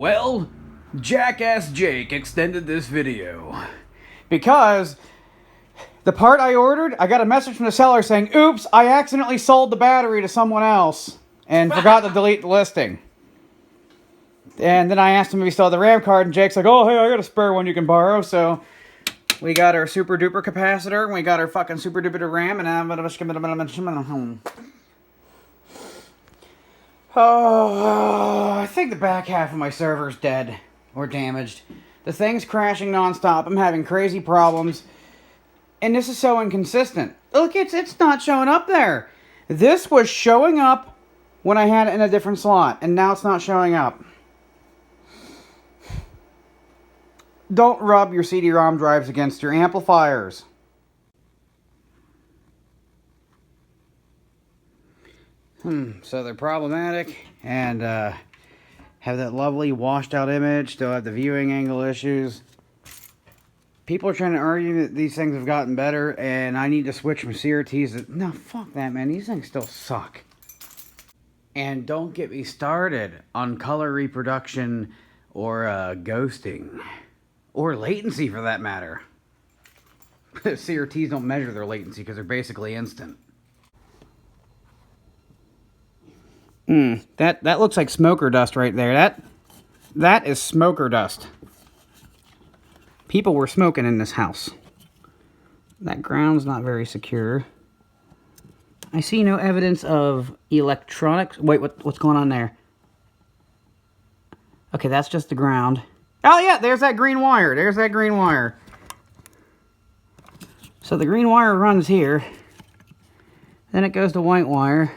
Well, Jackass Jake extended this video because the part I ordered, I got a message from the seller saying, "Oops, I accidentally sold the battery to someone else and forgot to delete the listing." And then I asked him if he still had the RAM card, and Jake's like, "Oh, hey, I got a spare one you can borrow." So we got our super duper capacitor, and we got our fucking super duper RAM, and I think the back half of my server's dead or damaged. The thing's crashing nonstop. I'm having crazy problems. And this is so inconsistent. Look, it's not showing up there. This was showing up when I had it in a different slot, and now it's not showing up. Don't rub your CD-ROM drives against your amplifiers. So they're problematic and have that lovely washed out image, still have the viewing angle issues. People are trying to argue that these things have gotten better and I need to switch from CRTs. No, fuck that, man. These things still suck. And don't get me started on color reproduction or ghosting. Or latency, for that matter. CRTs don't measure their latency because they're basically instant. That looks like smoker dust right there. That is smoker dust. People were smoking in this house. That ground's not very secure. I see no evidence of electronics. Wait, what's going on there? Okay, that's just the ground. Oh yeah, there's that green wire. There's that green wire. So the green wire runs here. Then it goes to white wire.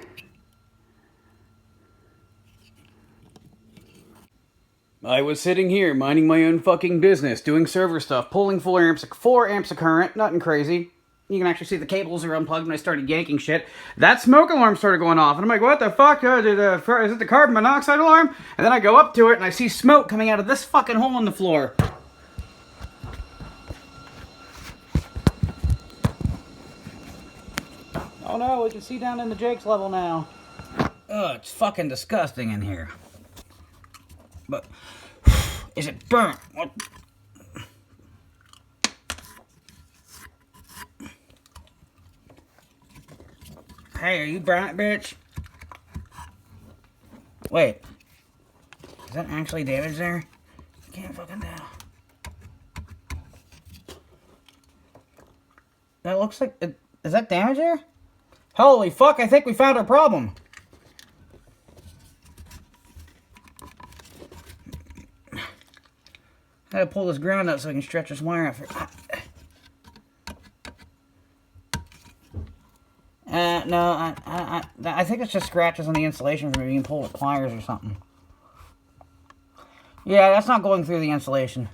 I was sitting here, minding my own fucking business, doing server stuff, pulling 4 amps of current, nothing crazy. You can actually see the cables are unplugged when I started yanking shit. That smoke alarm started going off, and I'm like, what the fuck? Is it the carbon monoxide alarm? And then I go up to it, and I see smoke coming out of this fucking hole in the floor. Oh no, we can see down into Jake's level now. Oh, it's fucking disgusting in here. But is it burnt? What? Hey, are you burnt, bitch? Wait. Is that actually damage there? I can't fucking tell. That looks like... Is that damage there? Holy fuck, I think we found our problem. I gotta pull this ground out so I can stretch this wire out. No, I think it's just scratches on the insulation from being pulled with pliers or something. Yeah, that's not going through the insulation.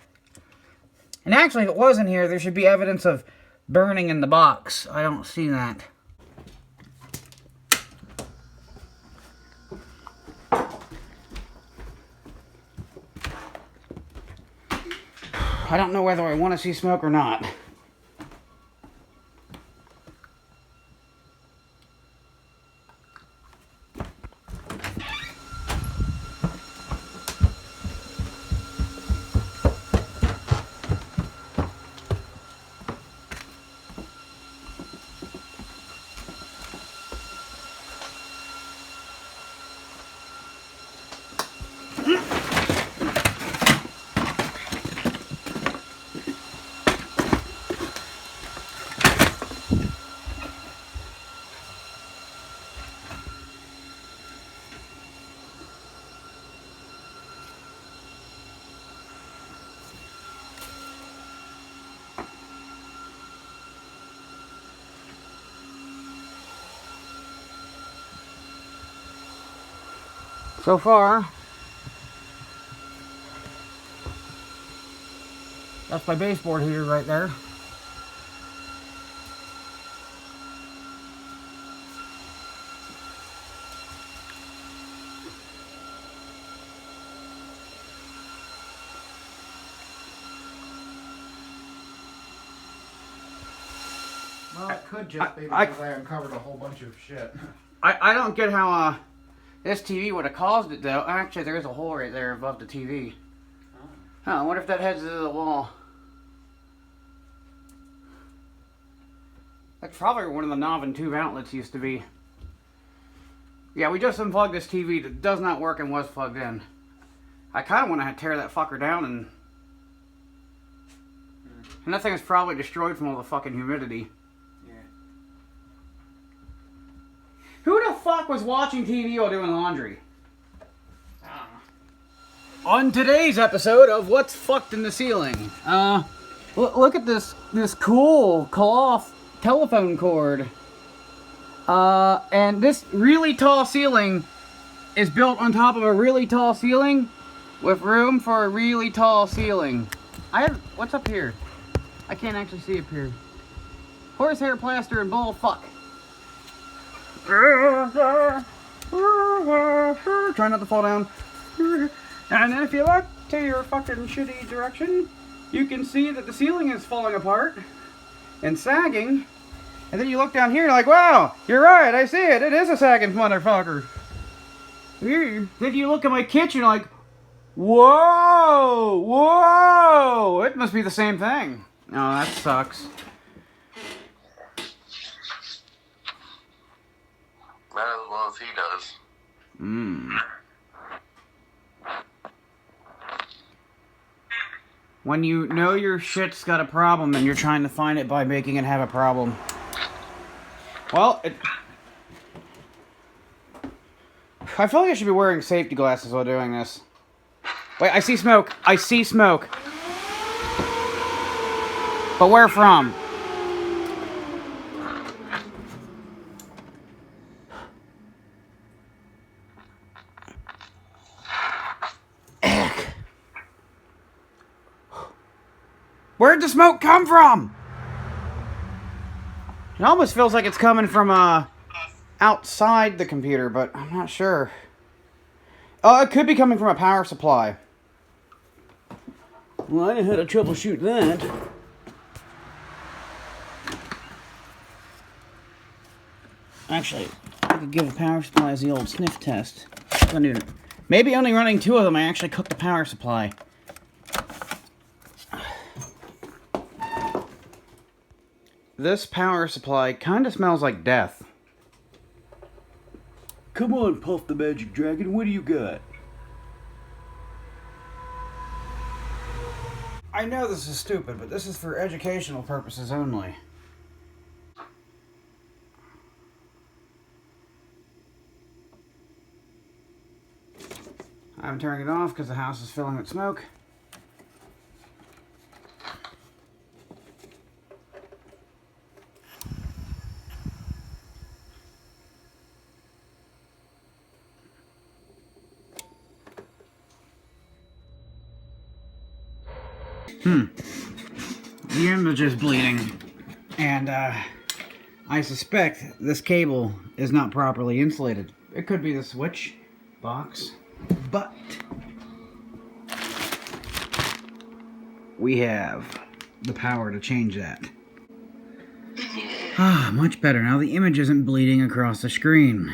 And actually, if it was in here, there should be evidence of burning in the box. I don't see that. I don't know whether I want to see smoke or not. So far, that's my baseboard heater right there. Well, it could just be because I uncovered a whole bunch of shit. I don't get how This TV would have caused it, though. Actually, there is a hole right there above the TV. Huh, I wonder if that heads to the wall. That's probably one of the knob and tube outlets used to be. Yeah, we just unplugged this TV that does not work and was plugged in. I kind of want to tear that fucker down and... And that thing is probably destroyed from all the fucking humidity. Yeah. Who the fuck was watching TV while doing laundry? On today's episode of What's Fucked in the Ceiling, look at this cool cloth telephone cord. And this really tall ceiling is built on top of a really tall ceiling with room for a really tall ceiling. What's up here? I can't actually see up here. Horsehair plaster and bull fuck. Try not to fall down. And then if you look to your fucking shitty direction, you can see that the ceiling is falling apart and sagging. And then you look down here and you're like, wow, you're right, I see it. It is a sagging motherfucker. Then you look at my kitchen like, whoa, whoa, it must be the same thing. Oh, that sucks. Not as well as he does. When you know your shit's got a problem and you're trying to find it by making it have a problem. Well, I feel like I should be wearing safety glasses while doing this. Wait, I see smoke. I see smoke. But where from? Where'd the smoke come from? It almost feels like it's coming from outside the computer, but I'm not sure. Oh, it could be coming from a power supply. Well, I didn't know how to troubleshoot that. Actually, I could give the power supplies the old sniff test. Maybe only running 2 of them, I actually cooked the power supply. This power supply kind of smells like death. Come on, Puff the Magic Dragon, what do you got? I know this is stupid, but this is for educational purposes only. I'm turning it off because the house is filling with smoke. The image is bleeding, and I suspect this cable is not properly insulated. It could be the switch box, but we have the power to change that. Ah, much better. Now the image isn't bleeding across the screen.